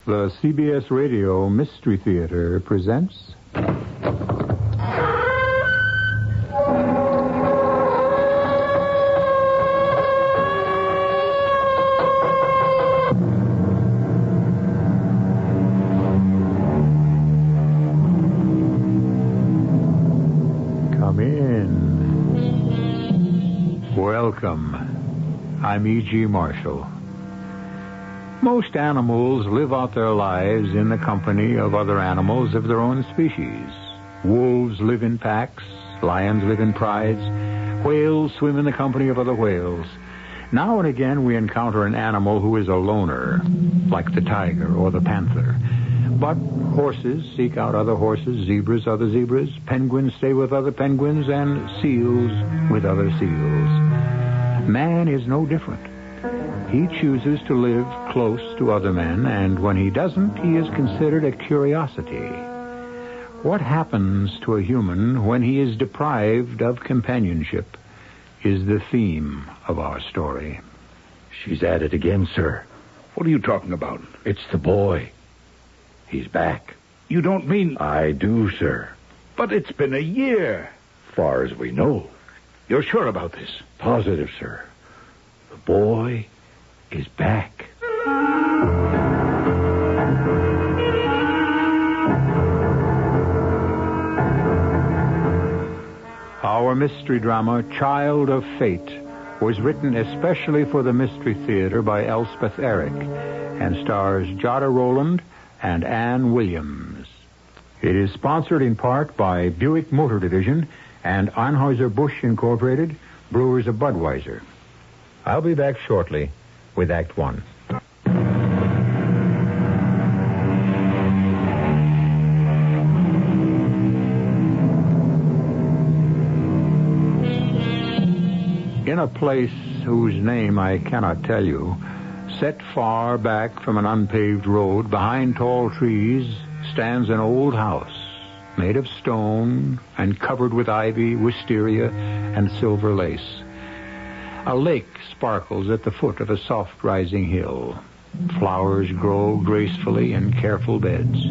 The CBS Radio Mystery Theater presents... Come in. Welcome. I'm E.G. Marshall. Most animals live out their lives in the company of other animals of their own species. Wolves live in packs, lions live in prides, whales swim in the company of other whales. Now and again we encounter an animal who is a loner, like the tiger or the panther. But horses seek out other horses, zebras other zebras, penguins stay with other penguins, and seals with other seals. Man is no different. He chooses to live close to other men, and when he doesn't, he is considered a curiosity. What happens to a human when he is deprived of companionship is the theme of our story. She's at it again, sir. What are you talking about? It's the boy. He's back. You don't mean... I do, sir. But it's been a year. Far as we know. You're sure about this? Positive, sir. The boy is back. Our mystery drama, Child of Fate, was written especially for the Mystery Theater by Elspeth Eric and stars Jada Rowland and Ann Williams. It is sponsored in part by Buick Motor Division and Anheuser-Busch Incorporated, Brewers of Budweiser. I'll be back shortly with Act One. In a place whose name I cannot tell you, set far back from an unpaved road, behind tall trees, stands an old house made of stone and covered with ivy, wisteria, and silver lace. A lake sparkles at the foot of a soft-rising hill. Flowers grow gracefully in careful beds.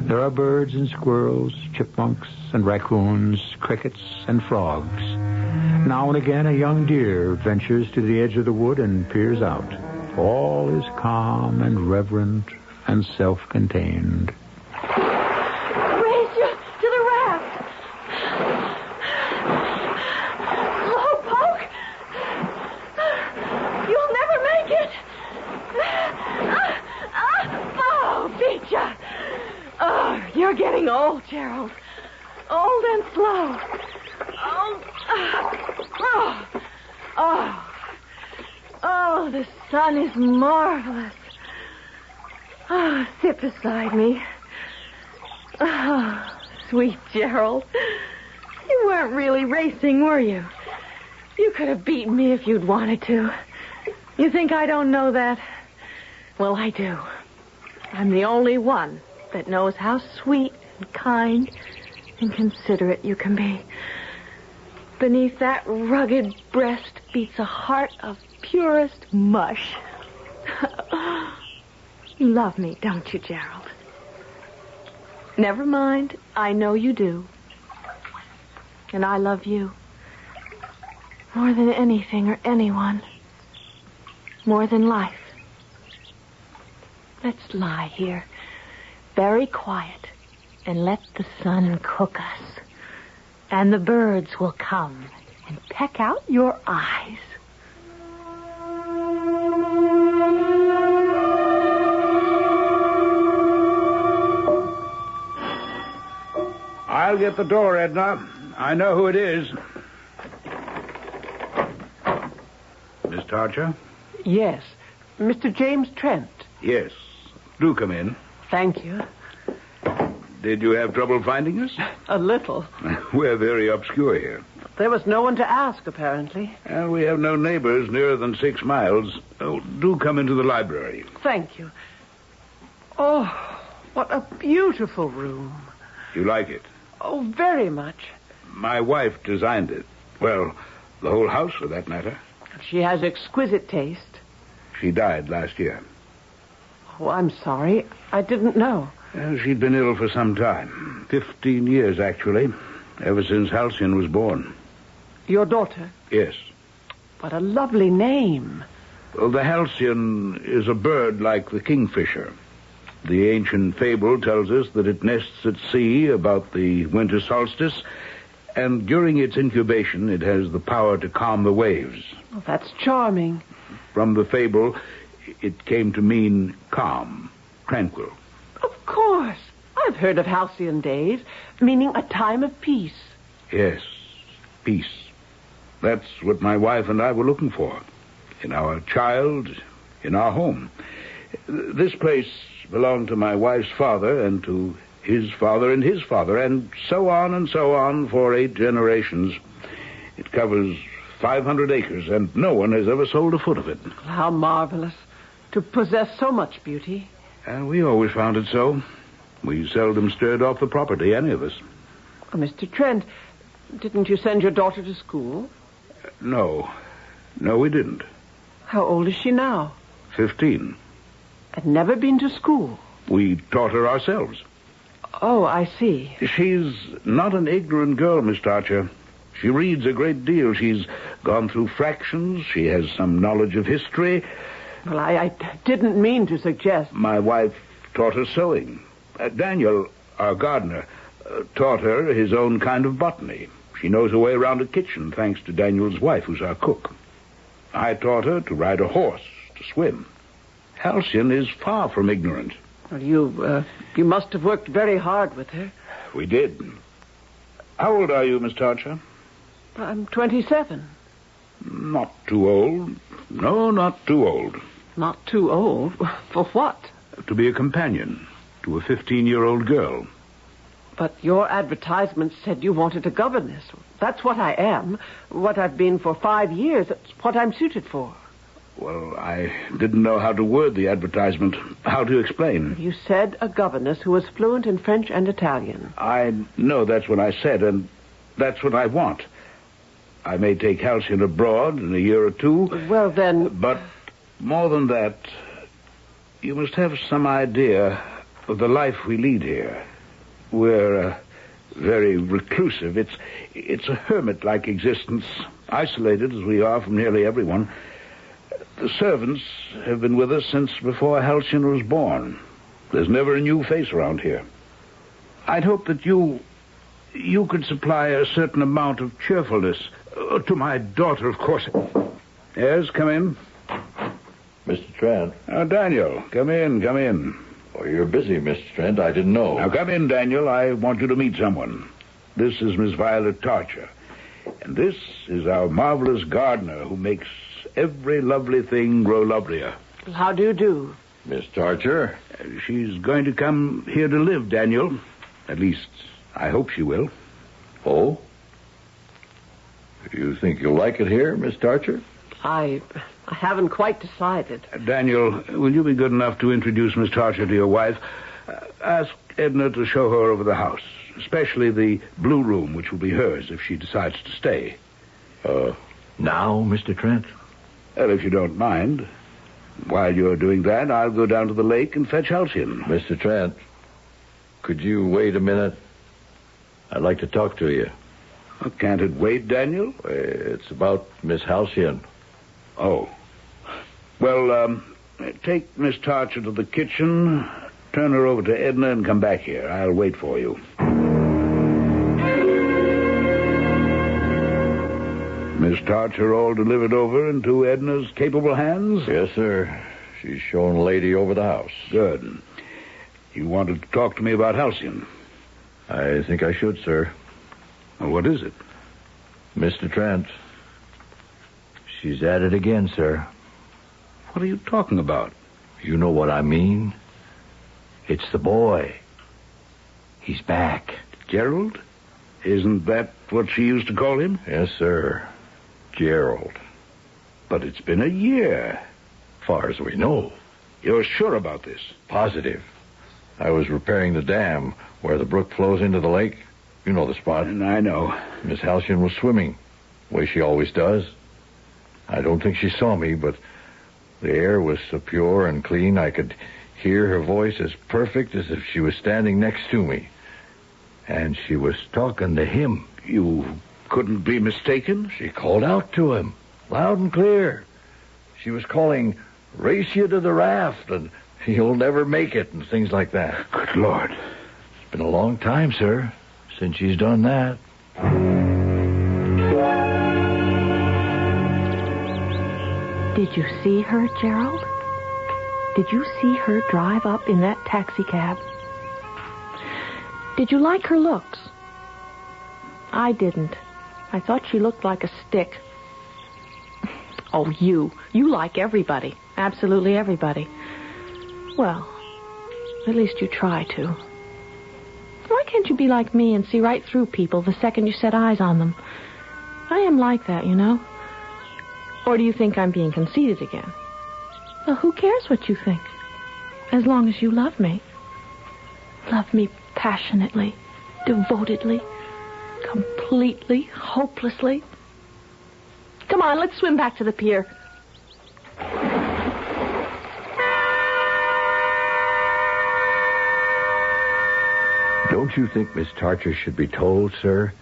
There are birds and squirrels, chipmunks and raccoons, crickets and frogs. Now and again a young deer ventures to the edge of the wood and peers out. All is calm and reverent and self-contained. Race you to the raft! Slow poke! You'll never make it! Oh, beat ya! Oh, you're getting old, Gerald. Old and slow. Oh, the sun is marvelous. Oh, sit beside me. Oh, sweet Gerald. You weren't really racing, were you? You could have beaten me if you'd wanted to. You think I don't know that? Well, I do. I'm the only one that knows how sweet and kind and considerate you can be. Beneath that rugged breast beats a heart of purest mush. You love me, don't you, Gerald? Never mind. I know you do. And I love you. More than anything or anyone. More than life. Let's lie here, very quiet, and let the sun cook us. And the birds will come and peck out your eyes. I'll get the door, Edna. I know who it is. Miss Tarcher? Yes. Mr. James Trent. Yes. Do come in. Thank you. Did you have trouble finding us? A little. We're very obscure here. There was no one to ask, apparently. And we have no neighbors nearer than 6 miles. Oh, do come into the library. Thank you. Oh, what a beautiful room. You like it? Oh, very much. My wife designed it. Well, the whole house, for that matter. She has exquisite taste. She died last year. Oh, I'm sorry. I didn't know. She'd been ill for some time. 15 years, actually. Ever since Halcyon was born. Your daughter? Yes. What a lovely name. Well, the halcyon is a bird like the kingfisher. The ancient fable tells us that it nests at sea about the winter solstice, and during its incubation it has the power to calm the waves. Oh, that's charming. From the fable, it came to mean calm, tranquil. Of course. I've heard of halcyon days, meaning a time of peace. Yes, peace. That's what my wife and I were looking for. In our child, in our home. This place belonged to my wife's father and to his father and his father, and so on for 8 generations. It covers 500 acres, and no one has ever sold a foot of it. How marvelous. To possess so much beauty. And we always found it so. We seldom stirred off the property, any of us. Oh, Mr. Trent, didn't you send your daughter to school? No, we didn't. How old is she now? 15. Had never been to school. We taught her ourselves. Oh, I see. She's not an ignorant girl, Miss Archer. She reads a great deal. She's gone through fractions. She has some knowledge of history. Well, I didn't mean to suggest. My wife taught her sewing. Daniel, our gardener, taught her his own kind of botany. She knows her way around a kitchen, thanks to Daniel's wife, who's our cook. I taught her to ride a horse, to swim. Halcyon is far from ignorant. Well, you must have worked very hard with her. We did. How old are you, Miss Archer? I'm 27. Not too old. No, not too old. Not too old? For what? To be a companion to a 15-year-old girl. But your advertisement said you wanted a governess. That's what I am. What I've been for 5 years. That's what I'm suited for. Well, I didn't know how to word the advertisement. How to explain? You said a governess who was fluent in French and Italian. I know that's what I said, and that's what I want. I may take Halcyon abroad in a year or 2. Well, then... But more than that, you must have some idea of the life we lead here. We're very reclusive. It's a hermit-like existence, isolated as we are from nearly everyone. The servants have been with us since before Halcyon was born. There's never a new face around here. I'd hope that you could supply a certain amount of cheerfulness. To my daughter, of course. Yes, come in. Mr. Trent. Daniel, come in. Oh, you're busy, Mr. Trent. I didn't know. Now, come in, Daniel. I want you to meet someone. This is Miss Violet Tarcher. And this is our marvelous gardener who makes every lovely thing grow lovelier. How do you do? Miss Tarcher? She's going to come here to live, Daniel. At least, I hope she will. Oh? You think you'll like it here, Miss Tarcher? I haven't quite decided. Daniel, will you be good enough to introduce Miss Tarcher to your wife? Ask Edna to show her over the house, especially the blue room, which will be hers if she decides to stay. Now, Mr. Trent? Well, if you don't mind. While you're doing that, I'll go down to the lake and fetch Halcyon. Mr. Trent, could you wait a minute? I'd like to talk to you. Can't it wait, Daniel? It's about Miss Halcyon. Oh. Well, take Miss Tarcher to the kitchen, turn her over to Edna, and come back here. I'll wait for you. Miss Tarcher all delivered over into Edna's capable hands? Yes, sir. She's shown Lady over the house. Good. You wanted to talk to me about Halcyon? I think I should, sir. Well, what is it? Mr. Trent. She's at it again, sir. What are you talking about? You know what I mean? It's the boy. He's back. Gerald? Isn't that what she used to call him? Yes, sir. Gerald. But it's been a year. Far as we know. You're sure about this? Positive. I was repairing the dam where the brook flows into the lake. You know the spot. And I know. Miss Halcyon was swimming, the way she always does. I don't think she saw me, but the air was so pure and clean I could hear her voice as perfect as if she was standing next to me. And she was talking to him. You couldn't be mistaken? She called out to him, loud and clear. She was calling, "Race you to the raft," and "You'll never make it," and things like that. Good Lord. It's been a long time, sir, since she's done that. Did you see her, Gerald? Did you see her drive up in that taxicab? Did you like her looks? I didn't. I thought she looked like a stick. Oh, you like everybody. Absolutely everybody. Well, at least you try to. Why can't you be like me and see right through people the second you set eyes on them? I am like that, you know. Or do you think I'm being conceited again? Well, who cares what you think? As long as you love me. Love me passionately, devotedly, completely, hopelessly. Come on, let's swim back to the pier. Don't you think Miss Tarcher should be told, sir,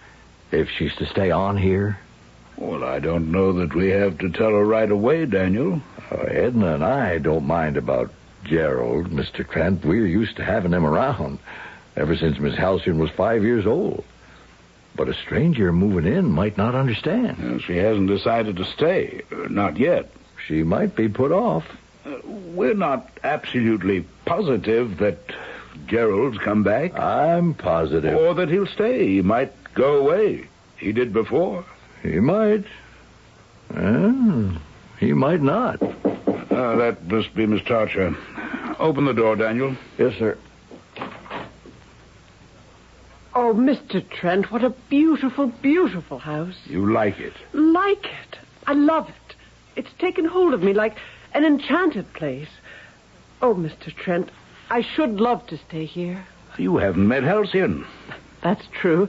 if she's to stay on here? Well, I don't know that we have to tell her right away, Daniel. Edna and I don't mind about Gerald, Mr. Trent. We're used to having him around ever since Miss Halcyon was 5 years old. But a stranger moving in might not understand. Well, she hasn't decided to stay. Not yet. She might be put off. We're not absolutely positive that Gerald's come back. I'm positive. Or that he'll stay. He might go away. He did before. He might. He might not. That must be Miss Tarcher. Open the door, Daniel. Yes, sir. Oh, Mr. Trent, what a beautiful, beautiful house. You like it? Like it. I love it. It's taken hold of me like an enchanted place. Oh, Mr. Trent, I should love to stay here. You haven't met Halcyon. That's true,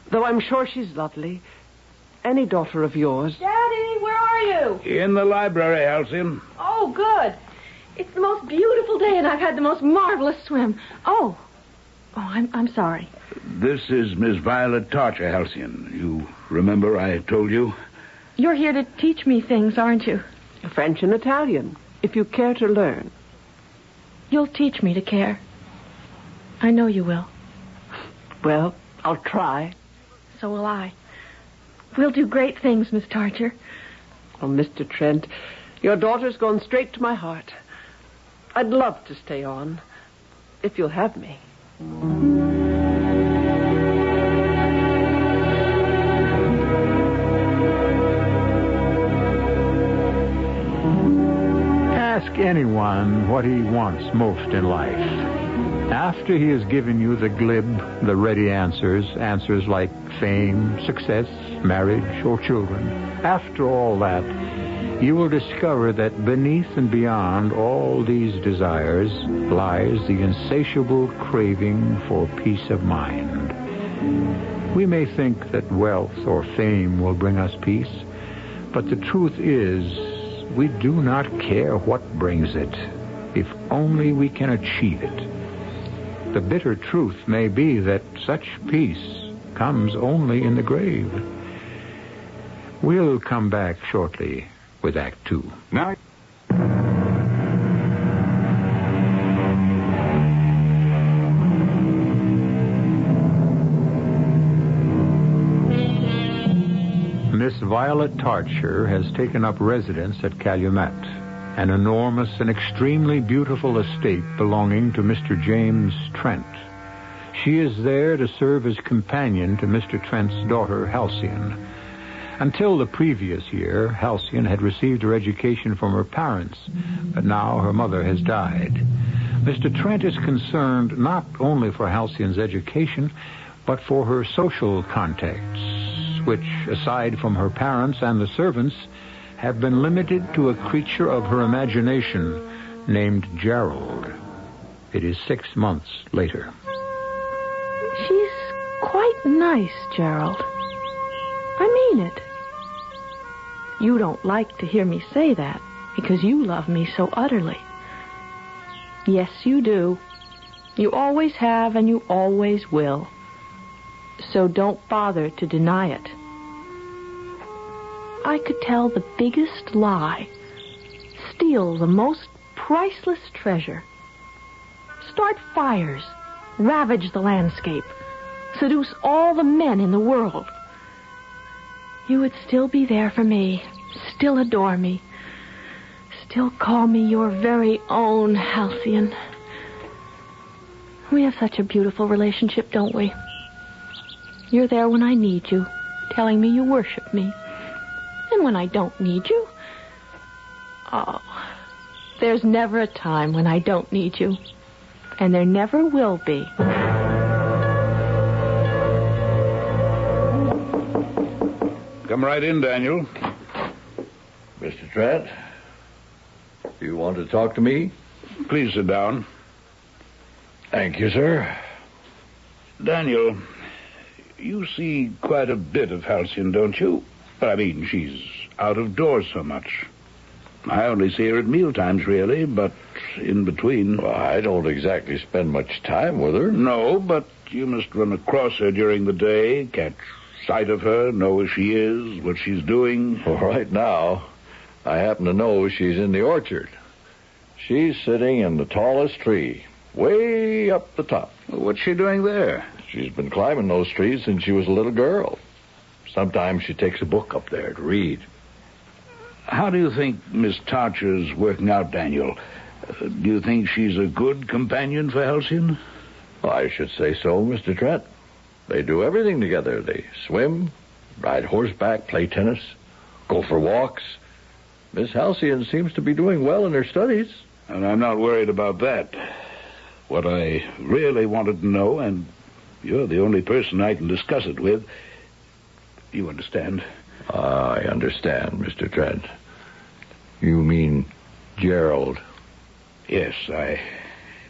though I'm sure she's lovely. Any daughter of yours. Daddy, where are you? In the library, Halcyon. Oh, good. It's the most beautiful day, and I've had the most marvelous swim. Oh, I'm sorry. This is Miss Violet Tarcher, Halcyon. You remember I told you? You're here to teach me things, aren't you? French and Italian, if you care to learn. You'll teach me to care. I know you will. Well, I'll try. So will I. We'll do great things, Miss Tarcher. Oh, Mr. Trent, your daughter's gone straight to my heart. I'd love to stay on, if you'll have me. Ask anyone what he wants most in life. After he has given you the glib, the ready answers like fame, success, marriage, or children, after all that, you will discover that beneath and beyond all these desires lies the insatiable craving for peace of mind. We may think that wealth or fame will bring us peace, but the truth is we do not care what brings it, if only we can achieve it. The bitter truth may be that such peace comes only in the grave. We'll come back shortly with Act Two. Now, Miss Violet Tarcher has taken up residence at Calumet, an enormous and extremely beautiful estate belonging to Mr. James Trent. She is there to serve as companion to Mr. Trent's daughter, Halcyon. Until the previous year, Halcyon had received her education from her parents, but now her mother has died. Mr. Trent is concerned not only for Halcyon's education, but for her social contacts, which, aside from her parents and the servants, have been limited to a creature of her imagination named Gerald. It is 6 months later. She's quite nice, Gerald. I mean it. You don't like to hear me say that because you love me so utterly. Yes, you do. You always have and you always will. So don't bother to deny it. I could tell the biggest lie, steal the most priceless treasure, start fires, ravage the landscape, seduce all the men in the world. You would still be there for me, still adore me, still call me your very own Halcyon. We have such a beautiful relationship, don't we? You're there when I need you, telling me you worship me. And when I don't need you, oh, there's never a time when I don't need you. And there never will be. Come right in, Daniel. Mr. Trent, do you want to talk to me? Please sit down. Thank you, sir. Daniel, you see quite a bit of Halcyon, don't you? I mean, she's out of doors so much. I only see her at mealtimes, really, but in between. Well, I don't exactly spend much time with her. No, but you must run across her during the day, catch sight of her, know where she is, what she's doing. Well, right now, I happen to know she's in the orchard. She's sitting in the tallest tree, way up the top. What's she doing there? She's been climbing those trees since she was a little girl. Sometimes she takes a book up there to read. How do you think Miss Tarcher's working out, Daniel? Do you think she's a good companion for Halcyon? I should say so, Mr. Trent. They do everything together. They swim, ride horseback, play tennis, go for walks. Miss Halcyon seems to be doing well in her studies. And I'm not worried about that. What I really wanted to know, and you're the only person I can discuss it with, you understand? I understand, Mr. Trent. You mean Gerald? Yes, I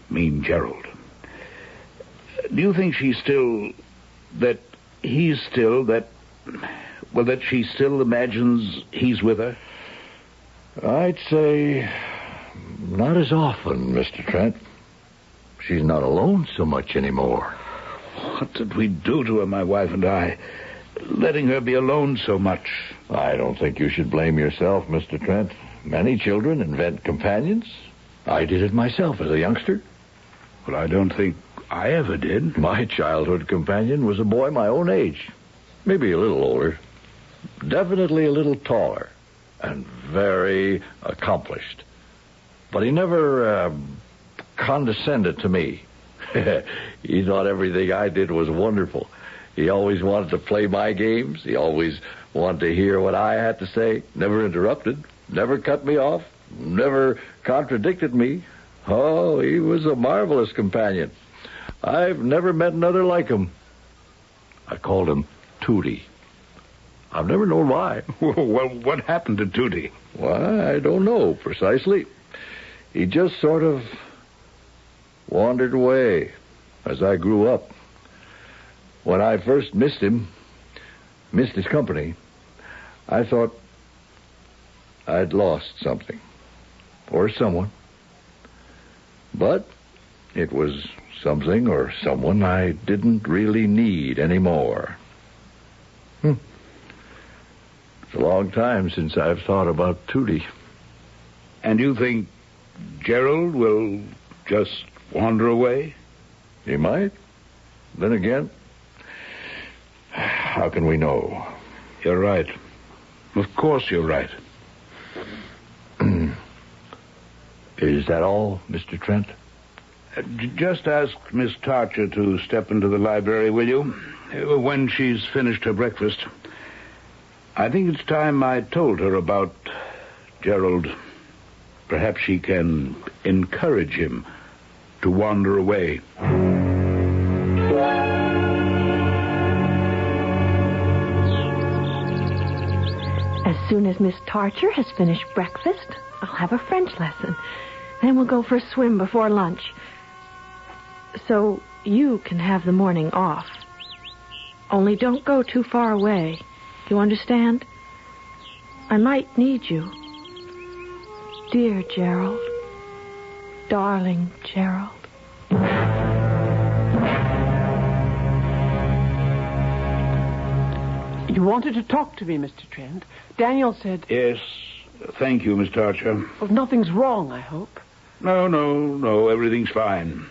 mean Gerald. Do you think she's still... that he's still... that she still imagines he's with her? I'd say not as often, Mr. Trent. She's not alone so much anymore. What did we do to her, my wife and I? Letting her be alone so much. I don't think you should blame yourself, Mr. Trent. Many children invent companions. I did it myself as a youngster. Well, I don't think I ever did. My childhood companion was a boy my own age. Maybe a little older. Definitely a little taller. And very accomplished. But he never condescended to me. He thought everything I did was wonderful. He always wanted to play my games. He always wanted to hear what I had to say. Never interrupted. Never cut me off. Never contradicted me. Oh, he was a marvelous companion. I've never met another like him. I called him Tootie. I've never known why. Well, what happened to Tootie? Why, I don't know precisely. He just sort of wandered away as I grew up. When I first missed his company, I thought I'd lost something or someone. But it was something or someone I didn't really need anymore. It's a long time since I've thought about Tootie. And you think Gerald will just wander away? He might. Then again, how can we know? You're right. Of course you're right. Is that all, Mr. Trent? Just ask Miss Tarcher to step into the library, will you? When she's finished her breakfast. I think it's time I told her about Gerald. Perhaps she can encourage him to wander away. As soon as Miss Tarcher has finished breakfast, I'll have a French lesson. Then we'll go for a swim before lunch. So you can have the morning off. Only don't go too far away. You understand? I might need you. Dear Gerald. darling Gerald. You wanted to talk to me, Mr. Trent. Daniel said... Yes, thank you, Miss Archer. Well, nothing's wrong, I hope. No, everything's fine.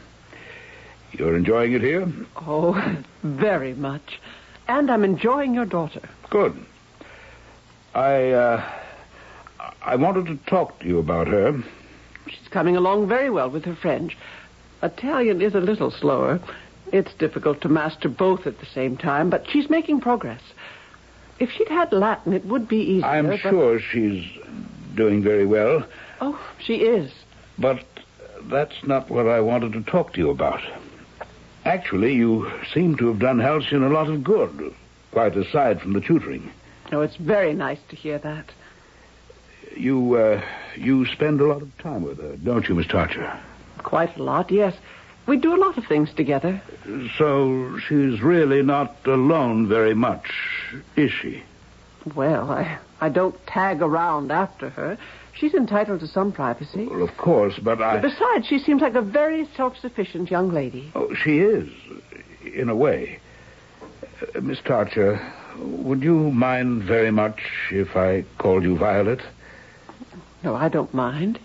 You're enjoying it here? Oh, very much. And I'm enjoying your daughter. Good. I wanted to talk to you about her. She's coming along very well with her French. Italian is a little slower. It's difficult to master both at the same time, but she's making progress. If she'd had Latin, it would be easier. I'm sure she's doing very well. Oh, she is. But that's not what I wanted to talk to you about. Actually, you seem to have done Halcyon a lot of good, quite aside from the tutoring. Oh, it's very nice to hear that. You spend a lot of time with her, don't you, Miss Archer? Quite a lot, yes. We do a lot of things together. So she's really not alone very much, is she? Well, I don't tag around after her. She's entitled to some privacy. Well, of course, but Besides, she seems like a very self-sufficient young lady. Oh, she is, in a way. Miss Archer, would you mind very much if I called you Violet? No, I don't mind.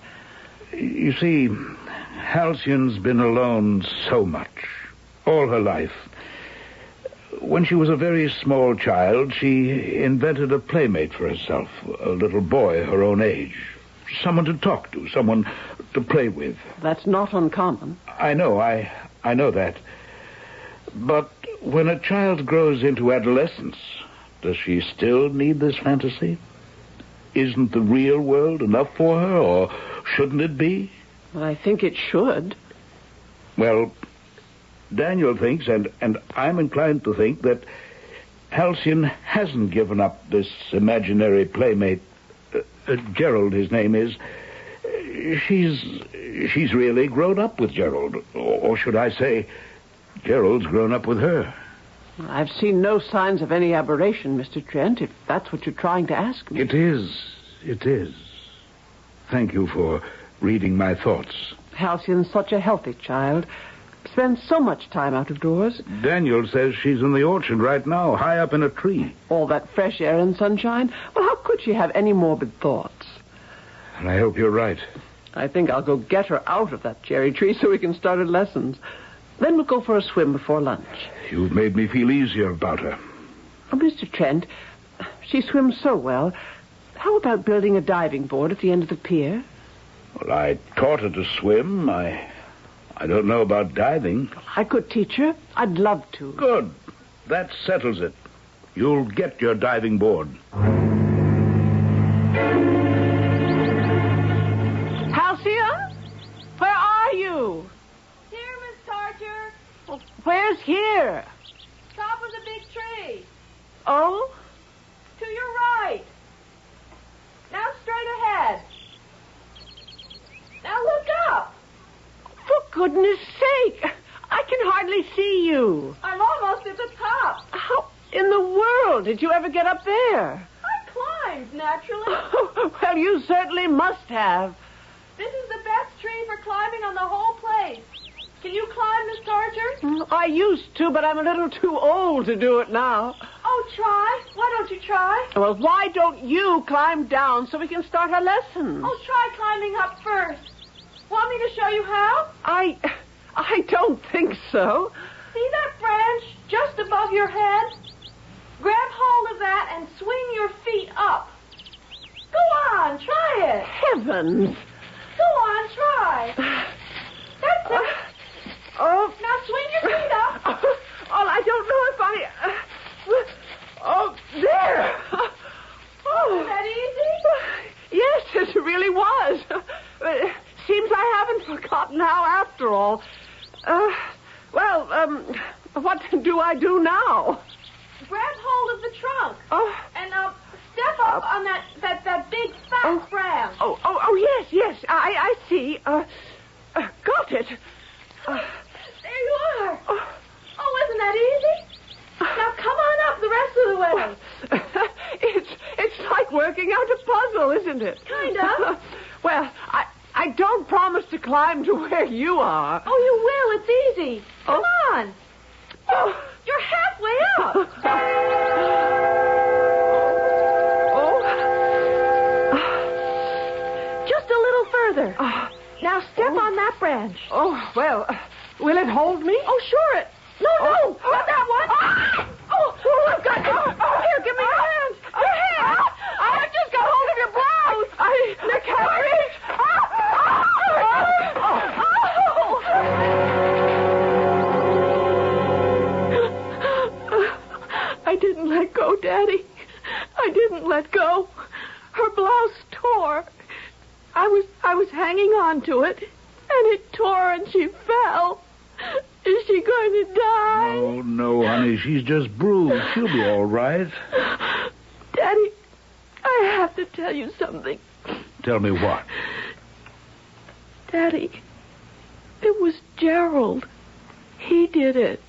You see, Halcyon's been alone so much, all her life. When she was a very small child, she invented a playmate for herself, a little boy her own age. Someone to talk to, someone to play with. That's not uncommon. I know that. But when a child grows into adolescence, does she still need this fantasy? Isn't the real world enough for her, or shouldn't it be? Well, I think it should. Well, Daniel thinks, and I'm inclined to think, that Halcyon hasn't given up this imaginary playmate. Gerald, his name is. She's really grown up with Gerald. Or should I say, Gerald's grown up with her. I've seen no signs of any aberration, Mr. Trent, if that's what you're trying to ask me. It is. Thank you for reading my thoughts. Halcyon's such a healthy child. Spends so much time out of doors. Daniel says she's in the orchard right now, high up in a tree. All that fresh air and sunshine. Well, how could she have any morbid thoughts? And I hope you're right. I think I'll go get her out of that cherry tree so we can start her lessons. Then we'll go for a swim before lunch. You've made me feel easier about her. Oh, Mr. Trent, she swims so well. How about building a diving board at the end of the pier? Well, I taught her to swim. I don't know about diving. I could teach her. I'd love to. Good. That settles it. You'll get your diving board. Halcyon? Where are you? Here, Miss Archer. Well, where's here? Top of the big tree. Oh? To your right. Now straight ahead. Now look up. For goodness sake! I can hardly see you. I'm almost at the top. How in the world did you ever get up there? I climbed, naturally. Well, you certainly must have. This is the best tree for climbing on the whole place. Can you climb, Miss Archer? I used to, but I'm a little too old to do it now. Oh, try. Why don't you try? Well, why don't you climb down so we can start our lessons? Oh, try climbing up first. Want me to show you how? I don't think so. See that branch just above your head? Grab hold of that and swing your feet up. Go on, try it. Heavens. Go on, try. That's it. Oh. Now swing your feet up. Oh, I don't know if oh, there. Oh. Was that easy? Yes, it really was. Seems I haven't forgotten how after all. What do I do now? Grab hold of the trunk. Oh. And step up on that big fat branch. Oh, yes, I see. Got it. There you are. Oh, isn't that easy? Now come on up the rest of the way. It's like working out a puzzle, isn't it? Kind of. Well, I don't promise to to climb to where you are. Oh, you will. It's easy. Come Oh. on. Oh. You're halfway up. Just a little further. Now step on that branch. Oh, well, will it hold me? Oh, sure. No, not that one. Oh, I've got you. Here, give me your hand. Your hand. I just got hold of your blouse. I can't reach. I didn't let go, Daddy. I didn't let go. Her blouse tore. I was hanging on to it, and it tore and she fell. Is she going to die? Oh, no, honey. She's just bruised. She'll be all right. Daddy, I have to tell you something. Tell me what? Daddy, it was Gerald. He did it.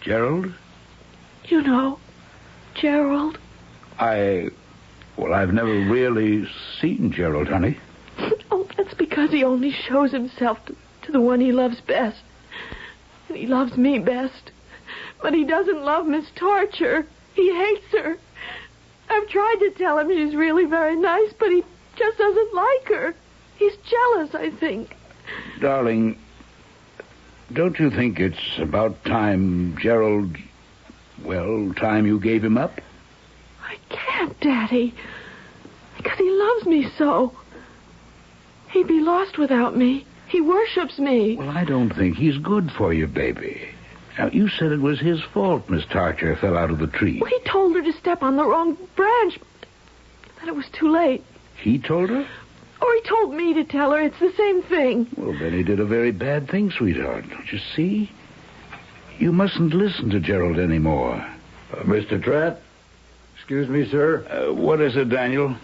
Gerald? You know, Gerald. I've never really seen Gerald, honey. Oh, that's because he only shows himself to the one he loves best. And he loves me best. But he doesn't love Miss Torture. He hates her. I've tried to tell him she's really very nice, but he just doesn't like her. He's jealous, I think. Darling, don't you think it's about time Gerald... time you gave him up? I can't, Daddy. Because he loves me so. He'd be lost without me. He worships me. Well, I don't think he's good for you, baby. Now, you said it was his fault Miss Tarcher fell out of the tree. Well, he told her to step on the wrong branch. That it was too late. He told her? Or he told me to tell her. It's the same thing. Well, then he did a very bad thing, sweetheart. Don't you see? You mustn't listen to Gerald anymore. Mr. Trent? Excuse me, sir. What is it, Daniel?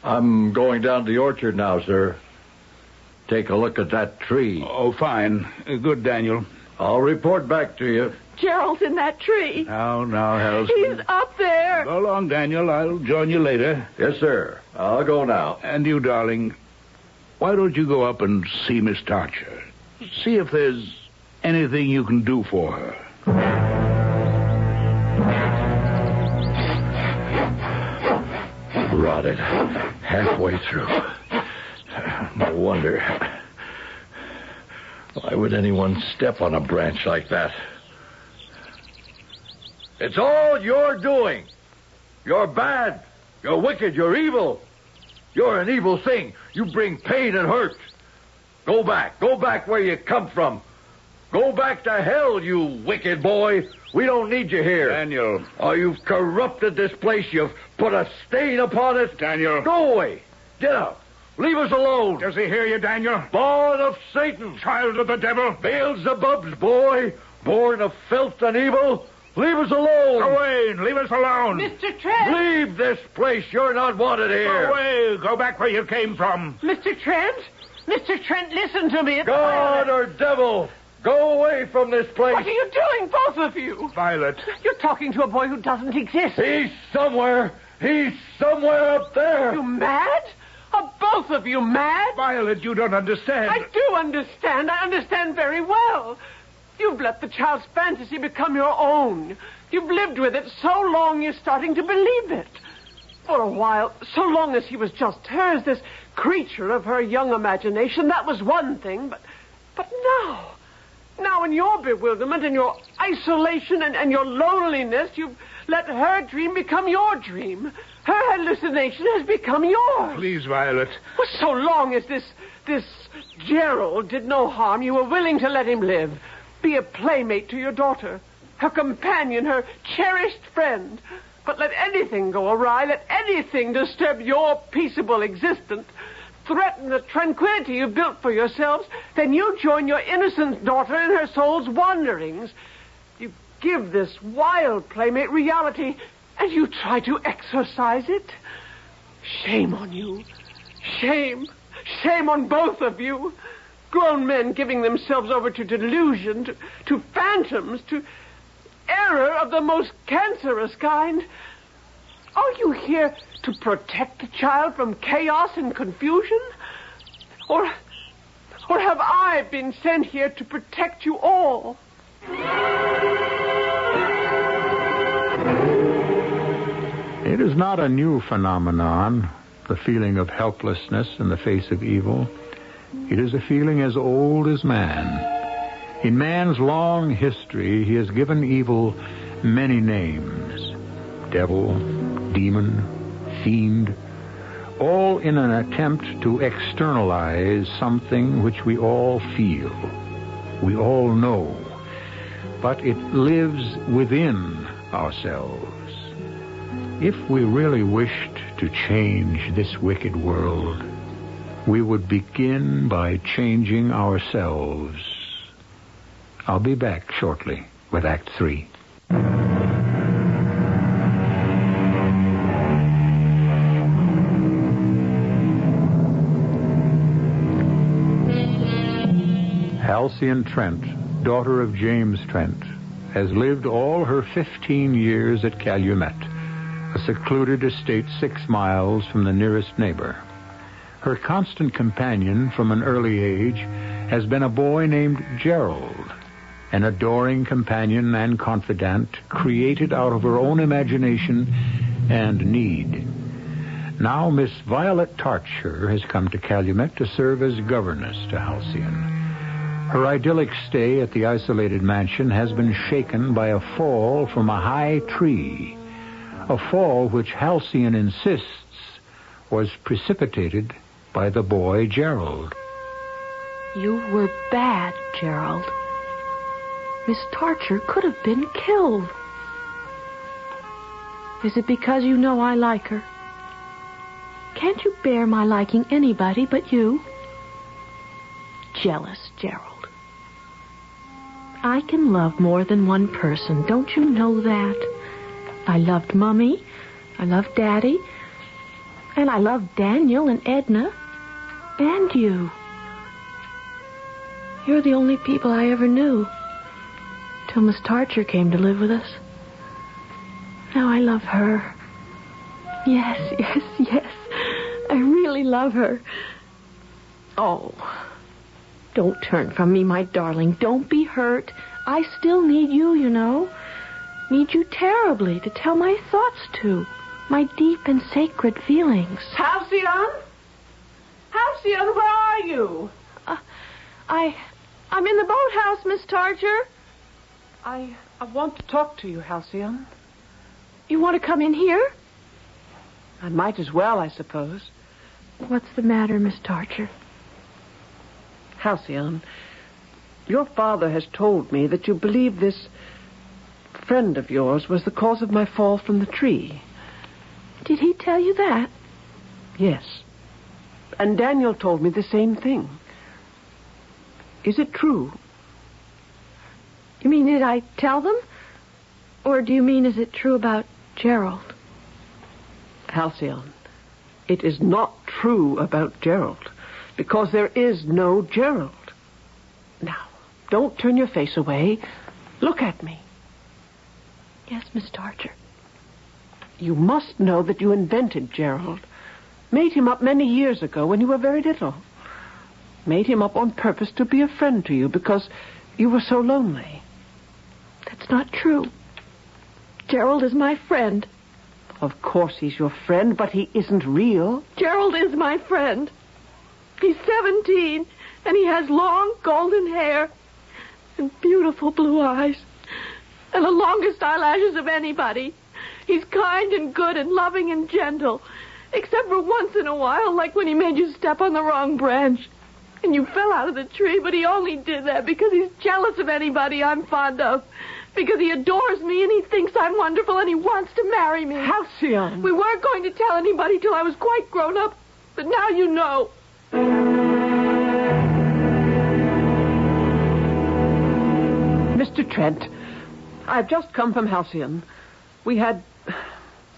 I'm going down to the orchard now, sir. Take a look at that tree. Oh, fine. Good, Daniel. I'll report back to you. Gerald's in that tree. Now, Halsey. He's up there. Go along, Daniel. I'll join you later. Yes, sir. I'll go now. And you, darling, why don't you go up and see Miss Tarcher? See if there's anything you can do for her. Rotted. Halfway through. No wonder. Why would anyone step on a branch like that? It's all your doing. You're bad. You're wicked. You're evil. You're an evil thing. You bring pain and hurt. Go back. Go back where you come from. Go back to hell, you wicked boy. We don't need you here. Daniel. Oh, you've corrupted this place. You've put a stain upon it. Daniel. Go away. Get out. Leave us alone. Does he hear you, Daniel? Born of Satan. Child of the devil. Beelzebub's boy. Born of filth and evil. Leave us alone. Go away and leave us alone. Mr. Trent. Leave this place. You're not wanted here. Go away. Go back where you came from. Mr. Trent? Mr. Trent, listen to me. God or devil, go away from this place. What are you doing, both of you? Violet. You're talking to a boy who doesn't exist. He's somewhere. He's somewhere up there. You mad? Are both of you mad? Violet, you don't understand. I do understand. I understand very well. You've let the child's fantasy become your own. You've lived with it so long you're starting to believe it. For a while, so long as he was just hers, this creature of her young imagination, that was one thing. But now in your bewilderment and your isolation and your loneliness, you've let her dream become your dream. Her hallucination has become yours. Please, Violet. Well, so long as this Gerald did no harm, you were willing to let him live. Be a playmate to your daughter, her companion, her cherished friend. But let anything go awry, let anything disturb your peaceable existence, threaten the tranquility you've built for yourselves, then you join your innocent daughter in her soul's wanderings. You give this wild playmate reality, and you try to exorcise it. Shame on you. Shame. Shame on both of you. Grown men giving themselves over to delusion, to phantoms, to error of the most cancerous kind. Are you here to protect the child from chaos and confusion? Or Or have I been sent here to protect you all? It is not a new phenomenon, the feeling of helplessness in the face of evil. It is a feeling as old as man. In man's long history, he has given evil many names. Devil, demon, fiend, all in an attempt to externalize something which we all feel, we all know, but it lives within ourselves. If we really wished to change this wicked world, we would begin by changing ourselves. I'll be back shortly with Act 3. Halcyon Trent, daughter of James Trent, has lived all her 15 years at Calumet, a secluded estate 6 miles from the nearest neighbor. Her constant companion from an early age has been a boy named Gerald, an adoring companion and confidant created out of her own imagination and need. Now Miss Violet Tarcher has come to Calumet to serve as governess to Halcyon. Her idyllic stay at the isolated mansion has been shaken by a fall from a high tree, a fall which Halcyon insists was precipitated by the boy Gerald. You were bad, Gerald. Miss Tarcher could have been killed. Is it because you know I like her? Can't you bear my liking anybody but you? Jealous, Gerald. I can love more than one person. Don't you know that? I loved Mummy. I loved Daddy. And I loved Daniel and Edna. And you. You're the only people I ever knew. Till Miss Tarcher came to live with us. Now I love her. Yes, yes, yes. I really love her. Oh, don't turn from me, my darling. Don't be hurt. I still need you, you know. Need you terribly to tell my thoughts to. My deep and sacred feelings. Halcyon? Halcyon, where are you? I'm in the boathouse, Miss Tarcher. I want to talk to you, Halcyon. You want to come in here? I might as well, I suppose. What's the matter, Miss Tarcher? Halcyon, your father has told me that you believe this friend of yours was the cause of my fall from the tree. Did he tell you that? Yes. And Daniel told me the same thing. Is it true? You mean, did I tell them? Or do you mean, is it true about Gerald? Halcyon, it is not true about Gerald, because there is no Gerald. Now, don't turn your face away. Look at me. Yes, Miss Tarcher. You must know that you invented Gerald. Made him up many years ago when you were very little. Made him up on purpose to be a friend to you because you were so lonely. That's not true. Gerald is my friend. Of course he's your friend, but he isn't real. Gerald is my friend. He's 17, and he has long golden hair and beautiful blue eyes and the longest eyelashes of anybody. He's kind and good and loving and gentle, except for once in a while, like when he made you step on the wrong branch and you fell out of the tree, but he only did that because he's jealous of anybody I'm fond of, because he adores me and he thinks I'm wonderful and he wants to marry me. Halcyon! We weren't going to tell anybody till I was quite grown up, but now you know. Mr. Trent, I've just come from Halcyon. We had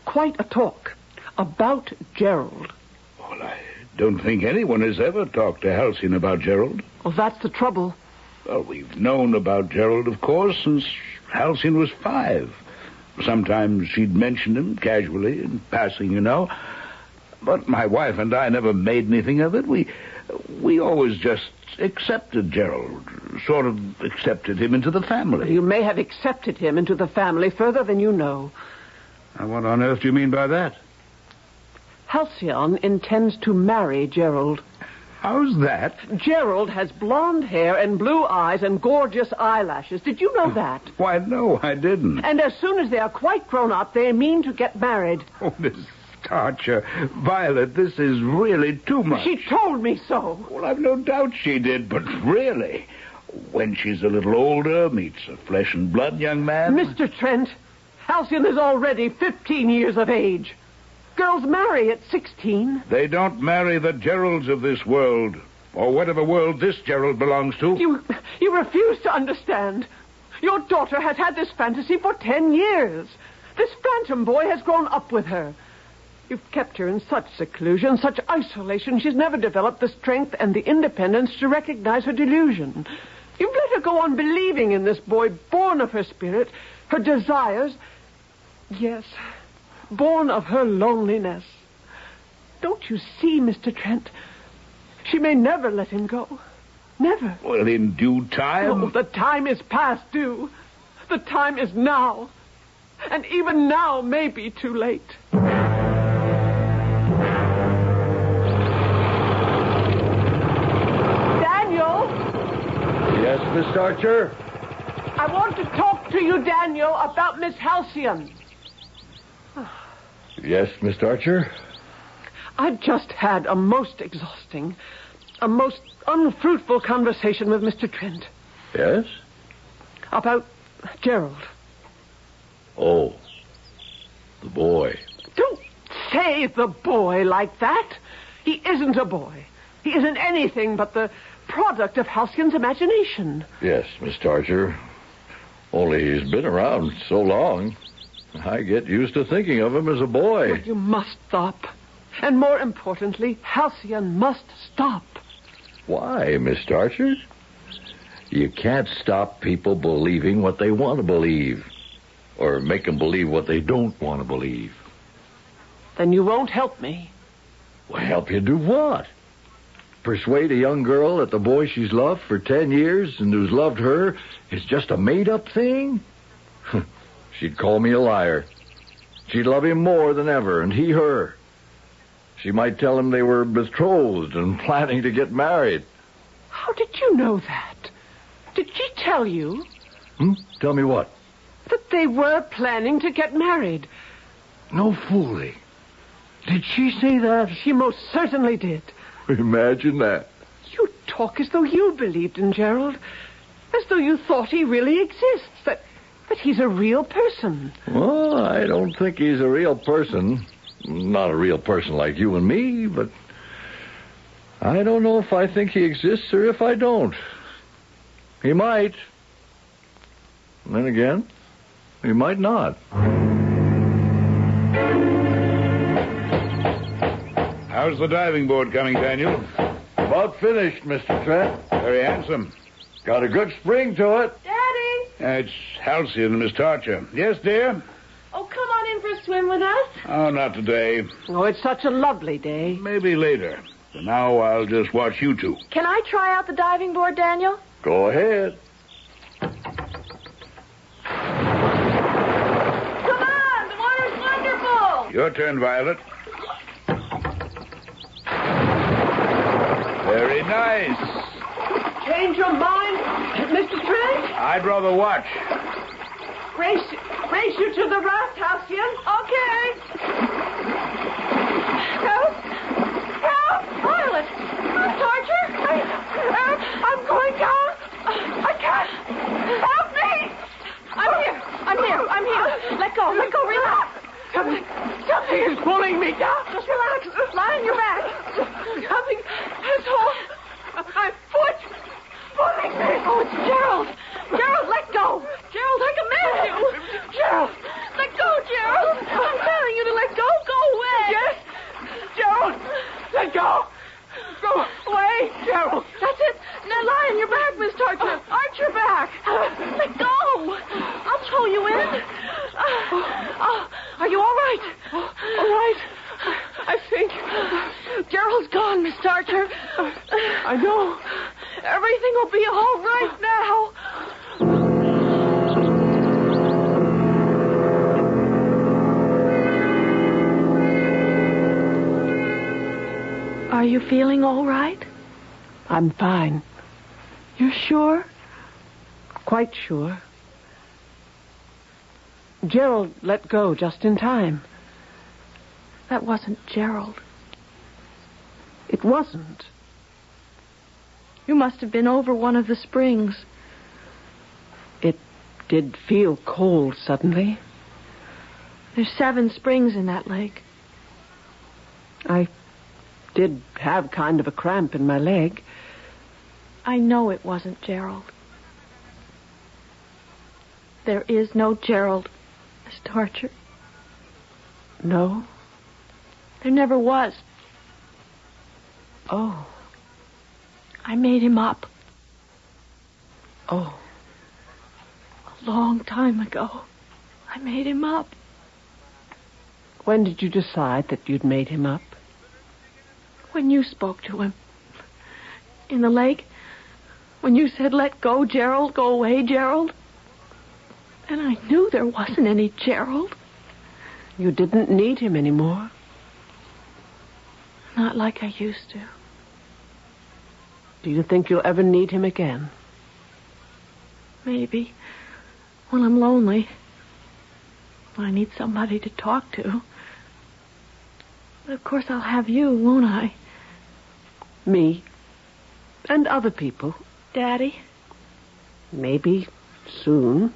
quite a talk about Gerald. Well, I don't think anyone has ever talked to Halcyon about Gerald. Well, that's the trouble. Well, we've known about Gerald, of course, since Halcyon was 5. Sometimes she'd mention him casually, in passing, you know. But my wife and I never made anything of it. We We always just accepted Gerald, sort of accepted him into the family. You may have accepted him into the family further than you know. Now, what on earth do you mean by that? Halcyon intends to marry Gerald. How's that? Gerald has blonde hair and blue eyes and gorgeous eyelashes. Did you know that? Why, no, I didn't. And as soon as they are quite grown up, they mean to get married. Oh, Miss Archer. Violet, this is really too much. She told me so. Well, I've no doubt she did, but really, when she's a little older, meets a flesh and blood young man... Mr. Trent, Halcyon is already 15 years of age. Girls marry at 16. They don't marry the Geralds of this world, or whatever world this Gerald belongs to. You refuse to understand. Your daughter has had this fantasy for 10 years. This phantom boy has grown up with her. You've kept her in such seclusion, such isolation, she's never developed the strength and the independence to recognize her delusion. You've let her go on believing in this boy, born of her spirit, her desires. Yes, born of her loneliness. Don't you see, Mr. Trent? She may never let him go. Never. Well, in due time... Oh, the time is past due. The time is now. And even now may be too late. Daniel? Yes, Miss Archer? I want to talk to you, Daniel, about Miss Halcyon. Yes, Miss Archer? I've just had a most exhausting, a most unfruitful conversation with Mr. Trent. Yes? About Gerald. Oh, the boy. Don't say the boy like that. He isn't a boy. He isn't anything but the product of Halcyon's imagination. Yes, Miss Archer. Only he's been around so long. I get used to thinking of him as a boy. But you must stop. And more importantly, Halcyon must stop. Why, Miss Archer? You can't stop people believing what they want to believe. Or make them believe what they don't want to believe. Then you won't help me. Well, help you do what? Persuade a young girl that the boy she's loved for 10 years and who's loved her is just a made-up thing? She'd call me a liar. She'd love him more than ever, and he her. She might tell him they were betrothed and planning to get married. How did you know that? Did she tell you? Tell me what? That they were planning to get married. No fooling. Did she say that? She most certainly did. Imagine that. You talk as though you believed in Gerald. As though you thought he really exists. That he's a real person. Well, I don't think he's a real person. Not a real person like you and me, but I don't know if I think he exists or if I don't. He might. And then again, he might not. How's the diving board coming, Daniel? About finished, Mr. Trent. Very handsome. Got a good spring to it. Daddy! It's Halcyon, Miss Archer. Yes, dear? Oh, come on in for a swim with us. Oh, not today. Oh, it's such a lovely day. Maybe later. For now, I'll just watch you two. Can I try out the diving board, Daniel? Go ahead. Come on, the water's wonderful. Your turn, Violet. Very nice. Change your mind, Mr. Trent? I'd rather watch. Race you to the raft, Halcyon. Okay. Help! Violet! Miss Archer! I'm going down. I can't. Help me! I'm here. Let go, relax. Something is pulling me down. Just relax. Lie on your back. Something has hold of my foot. Pulling me. Oh, it's Gerald. Gerald, let go. Gerald, I command you. Gerald. Let go, Gerald. I'm telling you to let go. Go away. Yes. Gerald. Let go. Go away, Gerald. That's it. Now lie on your back, Miss Archer. Arch your back. Let go. I'll throw you in. Are you all right? All right. you feeling all right? I'm fine. You're sure? Quite sure. Gerald let go just in time. That wasn't Gerald. It wasn't. You must have been over one of the springs. It did feel cold suddenly. There's 7 springs in that lake. I did have kind of a cramp in my leg. I know it wasn't Gerald. There is no Gerald, Miss Torture. No? There never was. Oh. I made him up. Oh. A long time ago. I made him up. When did you decide that you'd made him up? When you spoke to him. In the lake. When you said, "Let go, Gerald. Go away, Gerald." And I knew there wasn't any Gerald. You didn't need him anymore. Not like I used to. Do you think you'll ever need him again? Maybe. When I'm lonely. When I need somebody to talk to. But of course I'll have you, won't I? Me. And other people. Daddy? Maybe soon.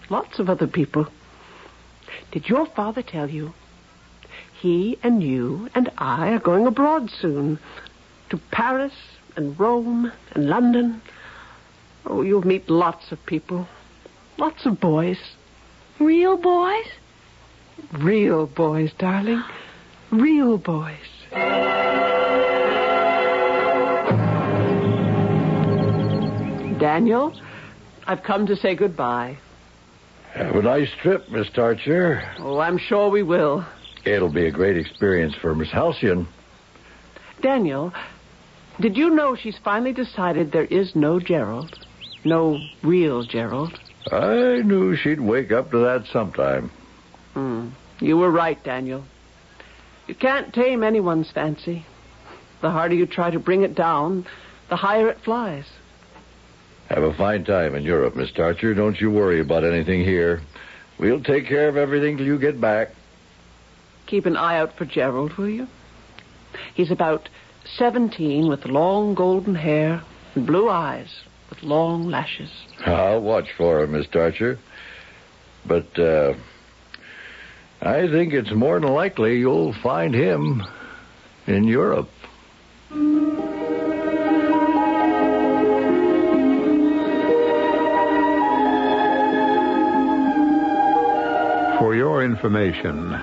Lots of other people. Did your father tell you? He and you and I are going abroad soon. To Paris and Rome and London. Oh, you'll meet lots of people. Lots of boys. Real boys? Real boys, darling. Real boys. Daniel, I've come to say goodbye. Have a nice trip, Miss Tarcher. Oh, I'm sure we will. It'll be a great experience for Miss Halcyon. Daniel, did you know she's finally decided there is no Gerald? No real Gerald? I knew she'd wake up to that sometime. You were right, Daniel. You can't tame anyone's fancy. The harder you try to bring it down, the higher it flies. Have a fine time in Europe, Miss Tarcher. Don't you worry about anything here. We'll take care of everything till you get back. Keep an eye out for Gerald, will you? He's about 17 with long golden hair and blue eyes with long lashes. I'll watch for him, Miss Tarcher. But, I think it's more than likely you'll find him in Europe. For your information,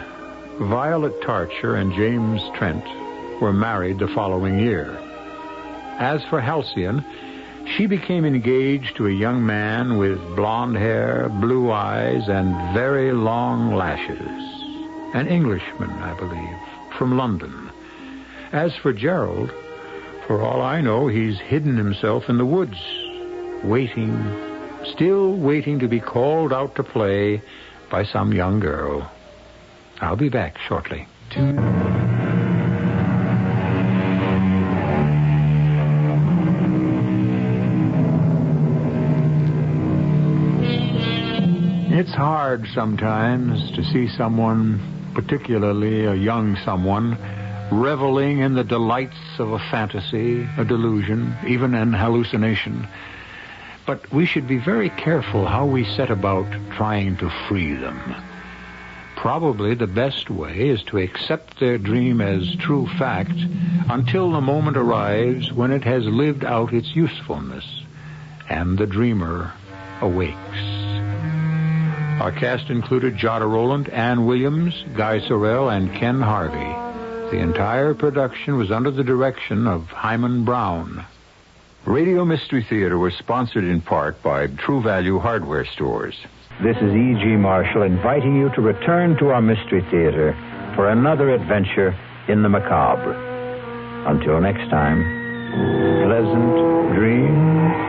Violet Tarcher and James Trent were married the following year. As for Halcyon, she became engaged to a young man with blonde hair, blue eyes, and very long lashes. An Englishman, I believe, from London. As for Gerald, for all I know, he's hidden himself in the woods, still waiting to be called out to play by some young girl. I'll be back shortly. It's hard sometimes to see someone, particularly a young someone, reveling in the delights of a fantasy, a delusion, even an hallucination. But we should be very careful how we set about trying to free them. Probably the best way is to accept their dream as true fact until the moment arrives when it has lived out its usefulness and the dreamer awakes. Our cast included Jada Rowland, Ann Williams, Guy Sorrell, and Ken Harvey. The entire production was under the direction of Hyman Brown. Radio Mystery Theater was sponsored in part by True Value Hardware Stores. This is E.G. Marshall inviting you to return to our Mystery Theater for another adventure in the macabre. Until next time, pleasant dreams.